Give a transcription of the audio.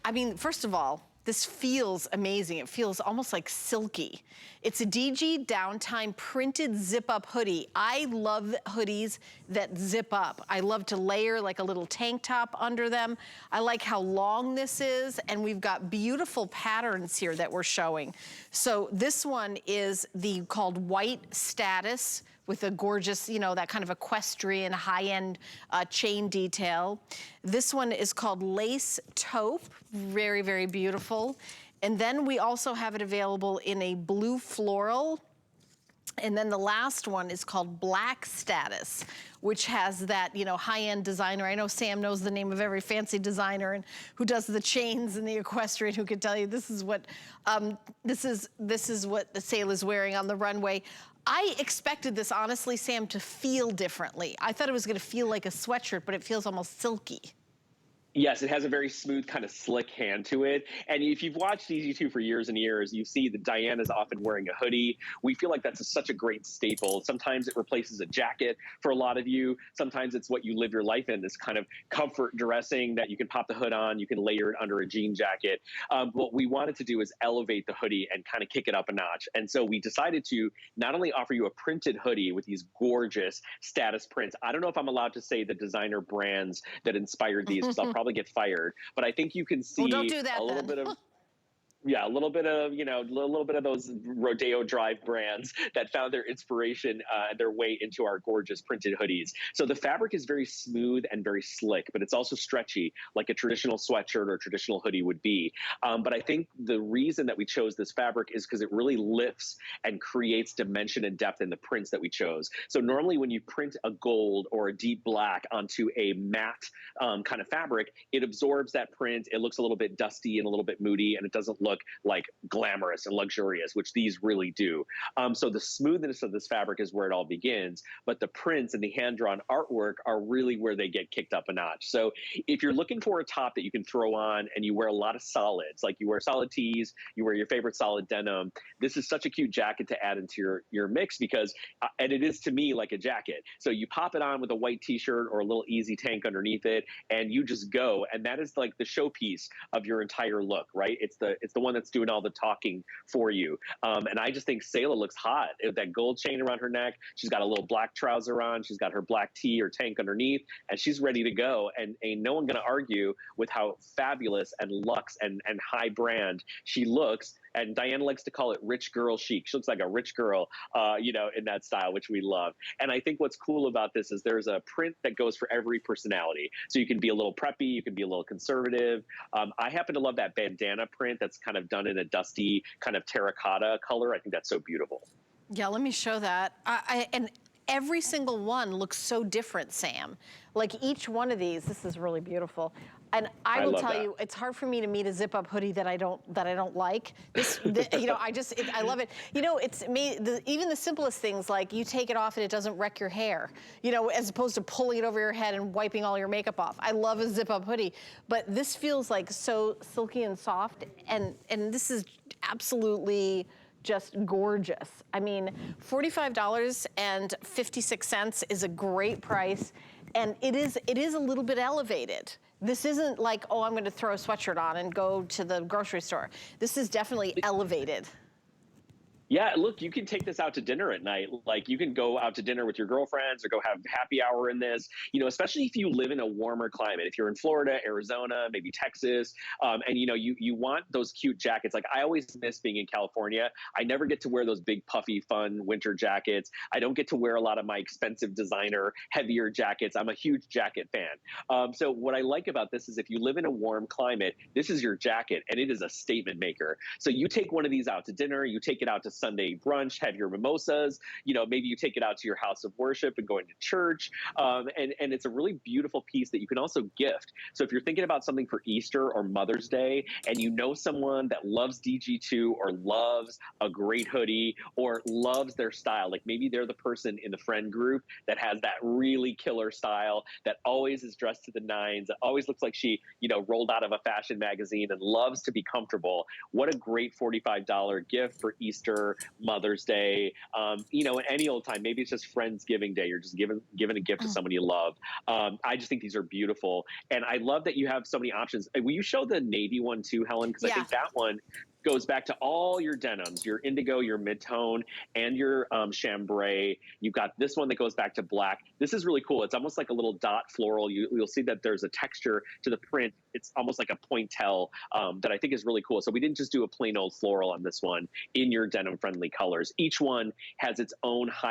I mean, first of all, this feels amazing. It feels almost like silky. It's a DG Downtime printed zip-up hoodie. I love hoodies that zip up. I love to layer like a little tank top under them. I like how long this is, and we've got beautiful patterns here that we're showing. So this one is called White Status, with a gorgeous, you know, that kind of equestrian high-end chain detail. This one is called Lace Taupe, very, very beautiful. And then we also have it available in a blue floral. And then the last one is called Black Status, which has that, you know, high-end designer. I know Sam knows the name of every fancy designer and who does the chains and the equestrian, who can tell you this is what this is what the Sail is wearing on the runway. I expected this, honestly, Sam, to feel differently. I thought it was gonna feel like a sweatshirt, but it feels almost silky. Yes, it has a very smooth, kind of slick hand to it. And if you've watched DG2 for years and years, you see that Diane is often wearing a hoodie. We feel like that's such a great staple. Sometimes it replaces a jacket for a lot of you. Sometimes it's what you live your life in, this kind of comfort dressing that you can pop the hood on, you can layer it under a jean jacket. What we wanted to do is elevate the hoodie and kind of kick it up a notch. And so we decided to not only offer you a printed hoodie with these gorgeous status prints. I don't know if I'm allowed to say the designer brands that inspired these, because I'll probably get fired, but I think you can see don't do that a little then. bit of yeah, a little bit of, you know, a little bit of those Rodeo Drive brands that found their inspiration, their way into our gorgeous printed hoodies. So the fabric is very smooth and very slick, but it's also stretchy, like a traditional sweatshirt or traditional hoodie would be. But I think the reason that we chose this fabric is because it really lifts and creates dimension and depth in the prints that we chose. So normally when you print a gold or a deep black onto a matte kind of fabric, it absorbs that print. It looks a little bit dusty and a little bit moody, and it doesn't look like glamorous and luxurious, which these really do. So the smoothness of this fabric is where it all begins, but the prints and the hand-drawn artwork are really where they get kicked up a notch. So if you're looking for a top that you can throw on and you wear a lot of solids, like you wear solid tees, you wear your favorite solid denim, this is such a cute jacket to add into your mix because, and it is to me like a jacket. So you pop it on with a white t-shirt or a little easy tank underneath it, and you just go, and that is like the showpiece of your entire look, right? It's the one that's doing all the talking for you. And I just think Sayla looks hot. That gold chain around her neck, she's got a little black trouser on, she's got her black tee or tank underneath, and she's ready to go. And ain't no one gonna argue with how fabulous and luxe and high brand she looks. And Diane likes to call it rich girl chic. She looks like a rich girl, you know, in that style, which we love. And I think what's cool about this is there's a print that goes for every personality. So you can be a little preppy, you can be a little conservative. I happen to love that bandana print that's kind of done in a dusty kind of terracotta color. I think that's so beautiful. Yeah, let me show that. And every single one looks so different, Sam. Like each one of these, this is really beautiful. And I will tell you, it's hard for me to meet a zip-up hoodie that I don't like. You know, I love it. You know, it's me. Even the simplest things, like you take it off and it doesn't wreck your hair. You know, as opposed to pulling it over your head and wiping all your makeup off. I love a zip-up hoodie, but this feels like so silky and soft, and this is absolutely just gorgeous. I mean, $45.56 is a great price, and it is a little bit elevated. This isn't like, oh, I'm gonna throw a sweatshirt on and go to the grocery store. This is definitely elevated. Yeah, look, you can take this out to dinner at night. Like you can go out to dinner with your girlfriends or go have happy hour in this, you know, especially if you live in a warmer climate. If you're in Florida, Arizona, maybe Texas, and you know, you want those cute jackets. Like I always miss being in California. I never get to wear those big puffy fun winter jackets. I don't get to wear a lot of my expensive designer heavier jackets. I'm a huge jacket fan. So what I like about this is if you live in a warm climate, this is your jacket and it is a statement maker. So you take one of these out to dinner, you take it out to Sunday brunch, have your mimosas, you know, maybe you take it out to your house of worship and going to church. And it's a really beautiful piece that you can also gift. So if you're thinking about something for Easter or Mother's Day, and you know someone that loves DG2 or loves a great hoodie or loves their style, like maybe they're the person in the friend group that has that really killer style, that always is dressed to the nines, that always looks like she, you know, rolled out of a fashion magazine and loves to be comfortable. What a great $45 gift for Easter for Mother's Day, you know, any old time. Maybe it's just Friendsgiving Day. You're just giving a gift to someone you love. I just think these are beautiful. And I love that you have so many options. Will you show the navy one too, Helen? Because I think that one goes back to all your denims, your indigo, your mid-tone, and your chambray. You've got this one that goes back to black. This is really cool. It's almost like a little dot floral. You'll see that there's a texture to the print. It's almost like a pointelle that I think is really cool. So we didn't just do a plain old floral on this one in your denim-friendly colors. Each one has its own high